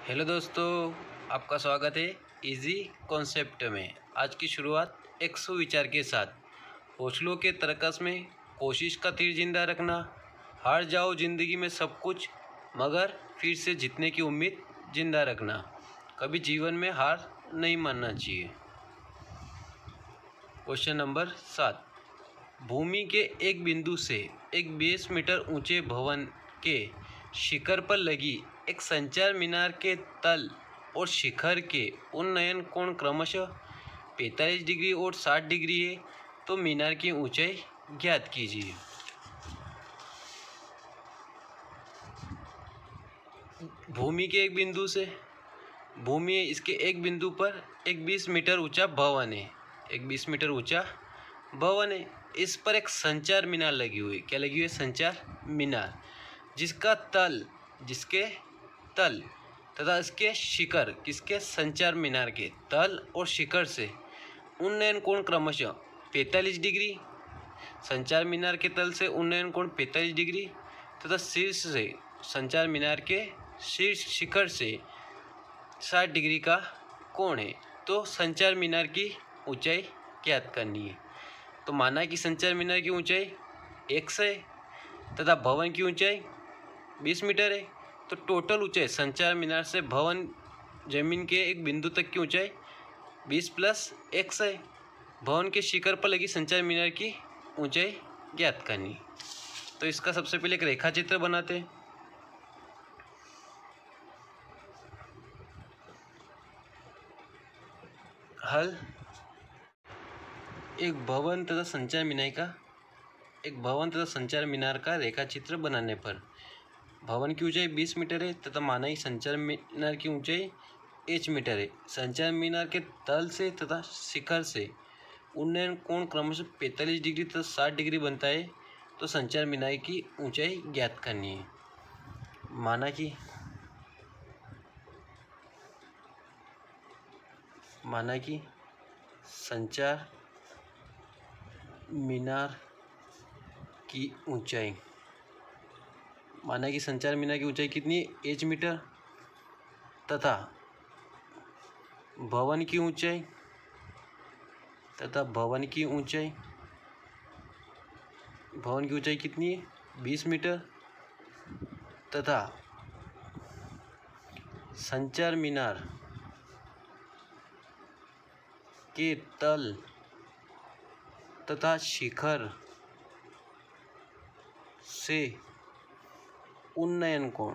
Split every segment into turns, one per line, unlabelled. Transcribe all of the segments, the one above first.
Hello दोस्तों, आपका स्वागत है इजी कॉन्सेप्ट में। आज की शुरुआत एक सुविचार के साथ। हौसलों के तरकस में कोशिश का तीर जिंदा रखना। हार जाओ जिंदगी में सब कुछ, मगर फिर से जीतने की उम्मीद जिंदा रखना। कभी जीवन में हार नहीं मानना चाहिए। Question number 7। भूमि के एक बिंदु से एक 20 मीटर ऊंचे भवन के शिखर पर लगी एक संचार मीनार के तल और शिखर के उन्नयन कोण क्रमशः 45 डिग्री और 60 डिग्री है, तो मीनार की ऊंचाई ज्ञात कीजिए। भूमि के एक बिंदु से भूमि इसके एक बिंदु पर एक 20 मीटर ऊंचा भवन है। एक 20 मीटर ऊंचा भवन है। इस पर एक संचार मीनार लगी हुई। क्या लगी हुई है? संचार मीनार, जिसके तल तथा इसके शिखर, किसके? संचार मीनार के तल और शिखर से उन्नयन कोण क्रमशः 45 डिग्री। संचार मीनार के तल से उन्नयन कोण 45 डिग्री तथा शीर्ष से संचार मीनार के शीर्ष शिखर से 60 डिग्री का कोण है। तो संचार मीनार की ऊंचाई ज्ञात करनी है। तो माना कि संचार मीनार की ऊंचाई x है तथा भवन की ऊंचाई 20 मीटर है। तो टोटल ऊंचाई संचार मीनार से भवन जमीन के एक बिंदु तक की ऊंचाई 20 + x है। भवन के शिखर पर लगी संचार मीनार की ऊंचाई ज्ञात करनी। तो इसका सबसे पहले एक रेखा चित्र बनाते हैं। हल एक भवन तथा संचार मीनार का रेखा चित्र बनाने पर भवन की ऊंचाई 20 मीटर है तथा माना ही संचार मीनार की ऊंचाई h मीटर है। संचार मीनार के तल से तथा शिखर से उन्नयन कोण क्रमशः 45 डिग्री तथा 60 डिग्री बनता है। तो संचार मीनार की ऊंचाई ज्ञात करनी है। माना कि संचार मीनार की ऊंचाई कितनी है? h मीटर तथा भवन की ऊंचाई कितनी है? 20 मीटर तथा संचार मीनार के तल तथा शिखर से उन्नयन कोण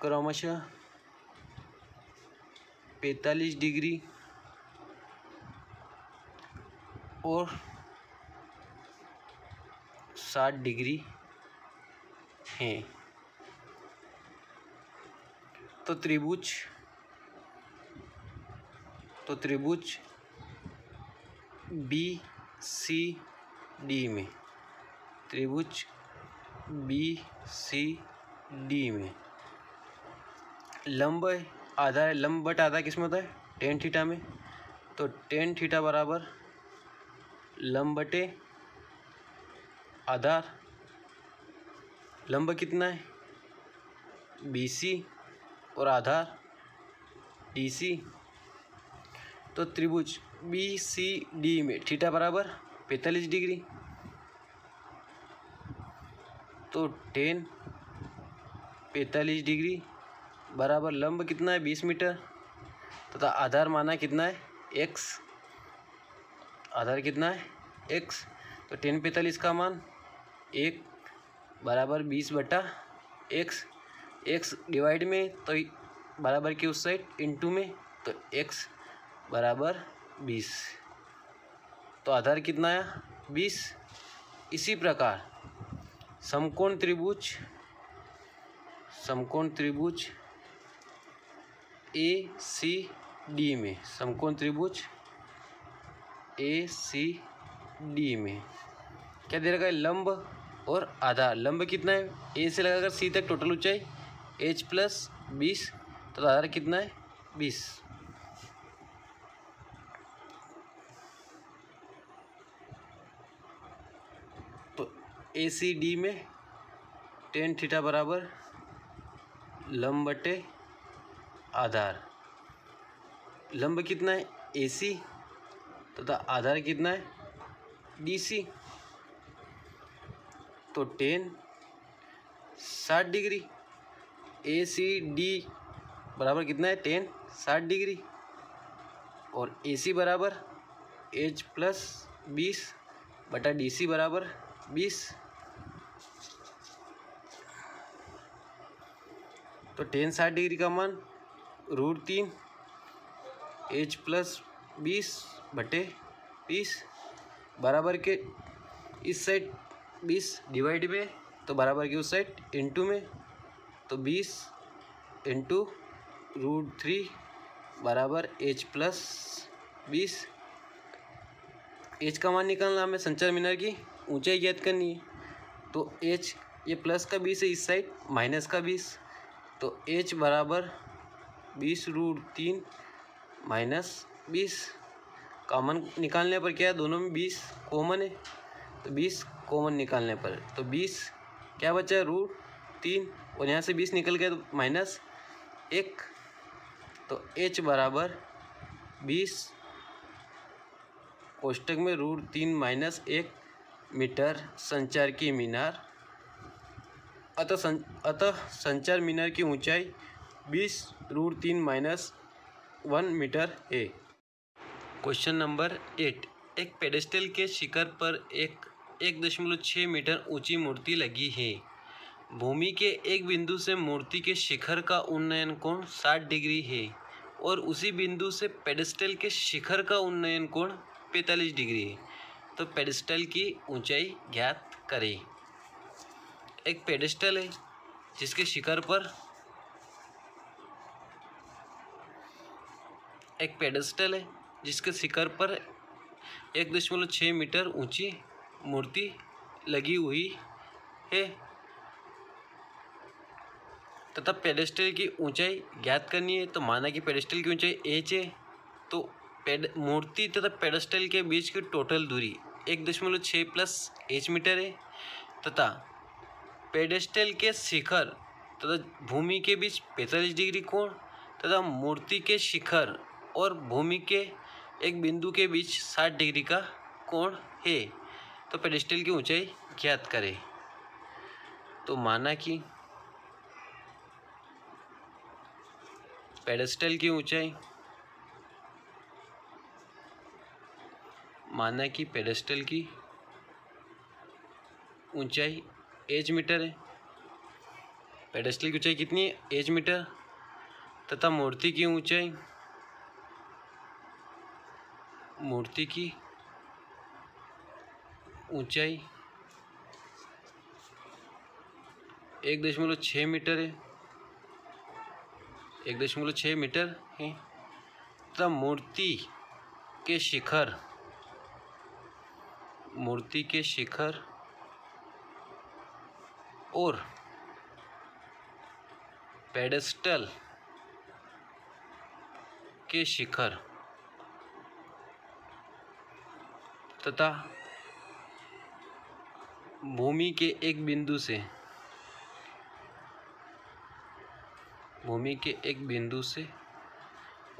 क्रमशः 45 डिग्री और 60 डिग्री है। तो त्रिभुज BCD में लंब आधार है। लंब बट आधा किस में होता है? tan थीटा में। तो tan थीटा बराबर लंब बटे आधार। लंब कितना है? BC और आधार DC। तो त्रिभुज BCD में थीटा बराबर 45 डिग्री। तो tan 45 डिग्री बराबर लंब कितना है? 20 मीटर तथा आधार माना कितना है? x। आधार कितना है? x। तो tan 45 का मान 1 बराबर 20/x। x डिवाइड में तो बराबर की उस साइड इंटू में, तो x बराबर 20। तो आधार कितना आया? 20। इसी प्रकार समकोण त्रिभुज ACD में क्या दे रखा है? लंब और आधार। लंब कितना है? A से लगाकर C तक टोटल ऊंचाई h + 20 तो आधार कितना है? 20। तो ACD में टेन थीटा बराबर लंब बटे आधार। लंब कितना है AC तथा आधार कितना है DC। तो टेन 60 डिग्री ACD बराबर कितना है टेन 60 डिग्री और AC बराबर H प्लस 20 बटा DC बराबर 20। तो टेन 60 डिग्री का मान √3 H प्लस 20 बटे 20 बराबर के इस साइड 20 डिवाइड में तो बराबर के उस साइड इंटू में। तो 20 इंटू √3 बराबर H प्लस 20। H का मान निकालना हमें संचार मीनार की ऊंचाई ज्ञात करनी है। तो H ये प्लस का 20 है इस साइड माइनस का 20। तो H बराबर 20√3 माइनस 20। कॉमन निकालने पर क्या है दोनों में 20 कॉमन है। तो 20 कॉमन निकालने पर तो 20 क्या बचा √3 और यहाँ से 20 निकल गया तो -1। तो H बराबर 20 कोष्टक में √3 माइनस 1 मीटर संचार की मीनार। अतः संचार मीनार की ऊंचाई 20√3 माइनस 1 मीटर है। Question number 8। एक पेडेस्टल के शिखर पर 1.6 मीटर ऊंची मूर्ति लगी है। भूमि के एक बिंदु से मूर्ति के शिखर का उन्नयन कोण 60 डिग्री है और उसी बिंदु से पेडेस्टल के शिखर का उन्नयन कोण 45 डिग्री है। तो पेडेस्टल की ऊंचाई ज्ञात करें। एक पेडेस्टल है जिसके शिखर पर जिसके शिखर पर 1.6 मीटर ऊंची मूर्ति लगी हुई है तथा पेडेस्टल की ऊंचाई ज्ञात करनी है। तो माना कि पेडेस्टल की ऊंचाई h है। तो मूर्ति तथा पेडेस्टल के बीच की टोटल दूरी 1.6 प्लस h मीटर है तथा पेडेस्टल के शिखर तथा भूमि के बीच 45 डिग्री कोण तथा मूर्ति के शिखर और भूमि के एक बिंदु के बीच 60 डिग्री का कोण है। तो पेडेस्टल की ऊंचाई ज्ञात करें। तो माना कि पेडेस्टल की ऊंचाई h मीटर है। पेडेस्टल की ऊंचाई कितनी है h मीटर तथा मूर्ति की ऊंचाई 1.6 मीटर है 1.6 मीटर है तथा मूर्ति के शिखर और पेडेस्टल के शिखर तथा भूमि के एक बिंदु से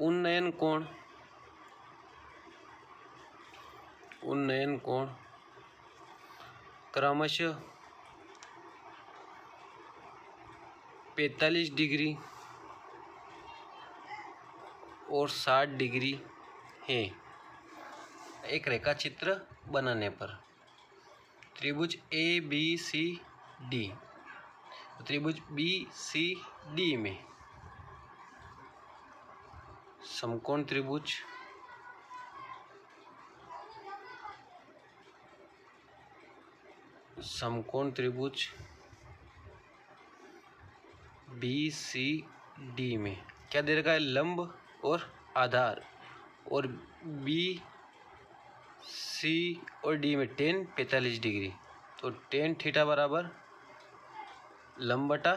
उन्नयन कोण क्रमशः 45 डिग्री और 60 डिग्री है। एक रेखा चित्र बनाने पर त्रिभुज ABCD त्रिभुज BCD में समकोण त्रिभुज BCD में क्या दे रखा है लंब और आधार और BC और D में टेन 45 डिग्री। तो टेन थीटा बराबर लंब बटा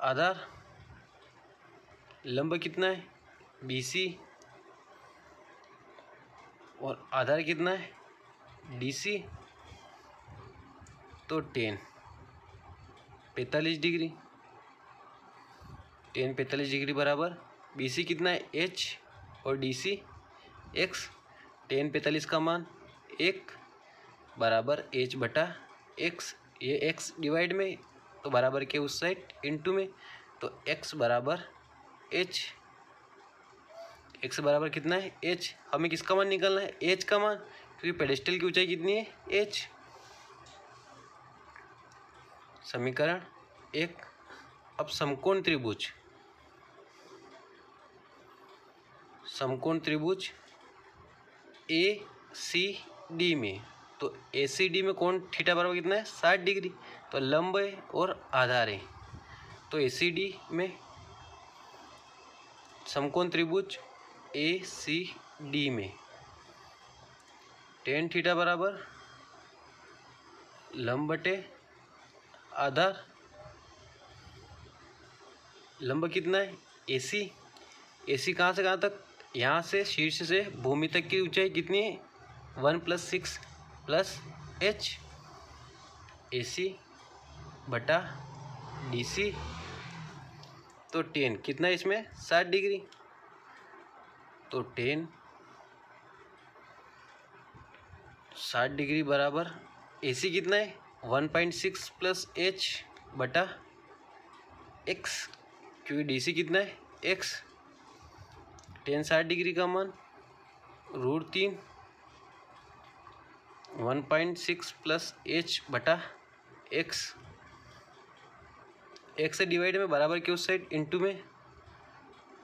आधार। लंब कितना है BC और आधार कितना है DC। तो 10 45 डिग्री, 10 45 डिग्री बराबर बी सी कितना है एच और डी सी एक्स। 10 45 का मान 1 बराबर एच बटा एक्स, ये एक्स डिवाइड में तो बराबर के उस साइड इनटू में, तो एक्स बराबर एच, एक्स बराबर कितना है एच। हमें किसका मान निकालना है एच का मान, क्योंकि पेडेस्टल की ऊंचाई कितनी है एच। समीकरण 1। अब समकोण त्रिभुज, समकोण त्रिभुज ए सी डी में, तो ए सी डी में कोण थीटा बराबर कितना है 60 डिग्री, तो लंब है और आधार है। तो ए सी डी में समकोण त्रिभुज ए सी डी में tan थीटा बराबर लंब बटे आधार, लंब कितना है ए सी, ए सी कहाँ से कहाँ तक, यहाँ से शीर्ष से भूमि तक की ऊंचाई कितनी है 1 + 6 + h, ए सी बटा डी सी। तो 10 कितना है इसमें 60 डिग्री, तो 10 60 डिग्री बराबर ए सी कितना है 1.6 + h बटा x, क्योंकि डी सी कितना है x। 10 60 डिग्री का मान √3 1.6 + h बटा x, x से डिवाइड में बराबर के उस साइड इंटू में,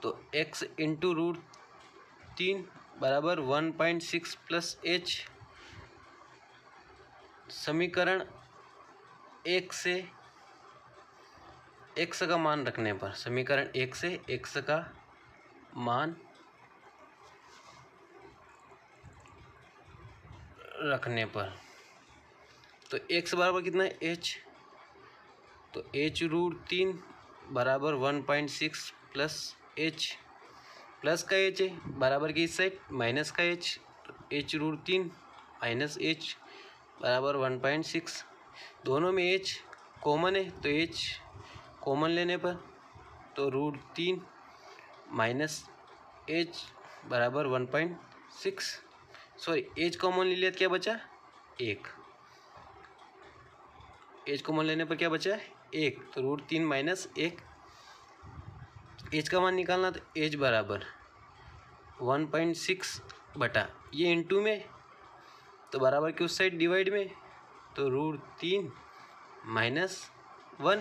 तो x इंटू √3 बराबर 1.6 + h। समीकरण 1 से x का मान रखने पर, समीकरण 1 से x का मान रखने पर, तो x बराबर कितना है h, तो h √3 बराबर 1.6 + h, प्लस का h है बराबर की इस साइड माइनस का h, h √3 माइनस h बराबर 1.6, दोनों में h कॉमन है तो h कॉमन लेने पर, तो √3 माइनस h बराबर 1.6, सॉरी h कॉमन ले लिया तो क्या बचा 1, h कॉमन लेने पर क्या बचा 1, तो √3 माइनस 1, h का मान निकालना तो h बराबर 1.6 बटा ये इंटू में, तो बराबर के उस साइड डिवाइड में, तो √3 माइनस 1,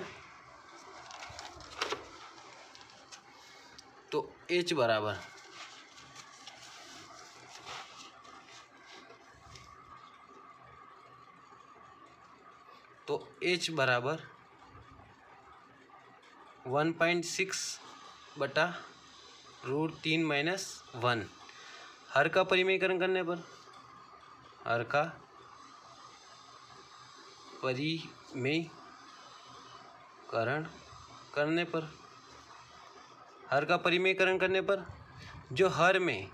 तो h बराबर h बराबर 1.6 बटा √3 माइनस 1, हर का परिमेयकरण करने पर, हर का परिमेयकरण करने पर, हर का परिमेयकरण करने पर जो हर में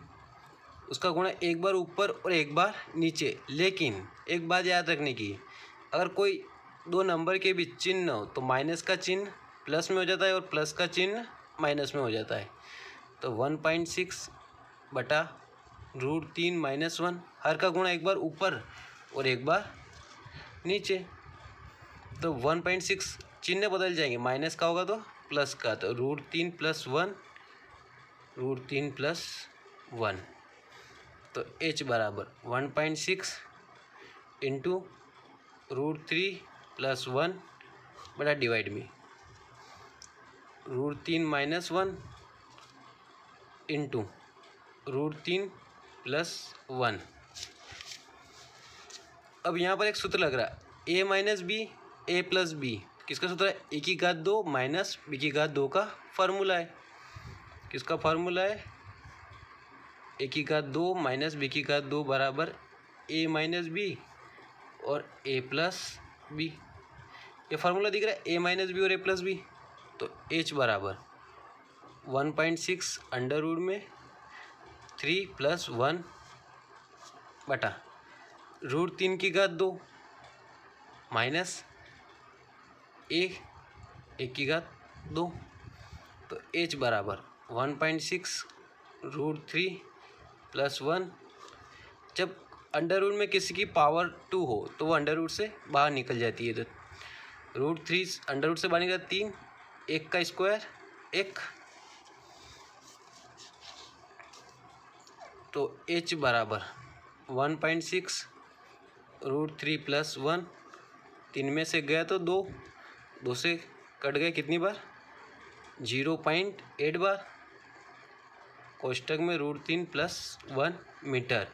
उसका गुणा एक बार ऊपर और एक बार नीचे, लेकिन एक बात याद रखने की, अगर कोई दो नंबर के बीच चिन्ह हो तो माइनस का चिन्ह प्लस में हो जाता है और प्लस का चिन्ह माइनस में हो जाता है। तो 1.6 बटा √3 माइनस 1, हर का गुणा एक बार ऊपर और एक बार नीचे, तो 1.6 चिन्ह बदल जाएंगे, माइनस का होगा तो प्लस का, तो √3 + 1, √3 + 1, तो h बराबर 1.6 इंटू √3 + 1 बटा डिवाइड में √3 माइनस 1 इंटू √3 + 1। अब यहाँ पर एक सूत्र लग रहा है a - b a + b, किसका सूत्र है a की घात 2 माइनस b की घात 2 का फार्मूला है, किसका फार्मूला है a की घात 2 माइनस b की घात 2 बराबर a - b और a + b, ये फार्मूला दिख रहा है a - b और a + b, तो h बराबर 1.6 अंडर रूट में 3 + 1 बटा √3 की घात 2 माइनस एक की घात 2। तो h बराबर 1.6 √3 + 1। जब अंडर रूट में किसी की पावर 2 हो तो वो अंडर रूट से बाहर निकल जाती है। तो √3 अंडर रूट से बाहर निकला 3, 1 का स्क्वायर 1। तो h बराबर 1.6 √3 + 1। 3 में से गया तो 2, 2 से कट गए कितनी बार? 0.8 बार। कोष्टक में √3 + 1 मीटर।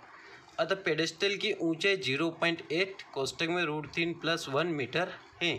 अतः पेडेस्टल की ऊंचाई 0.8 कोष्टक में √3 + 1 मीटर है।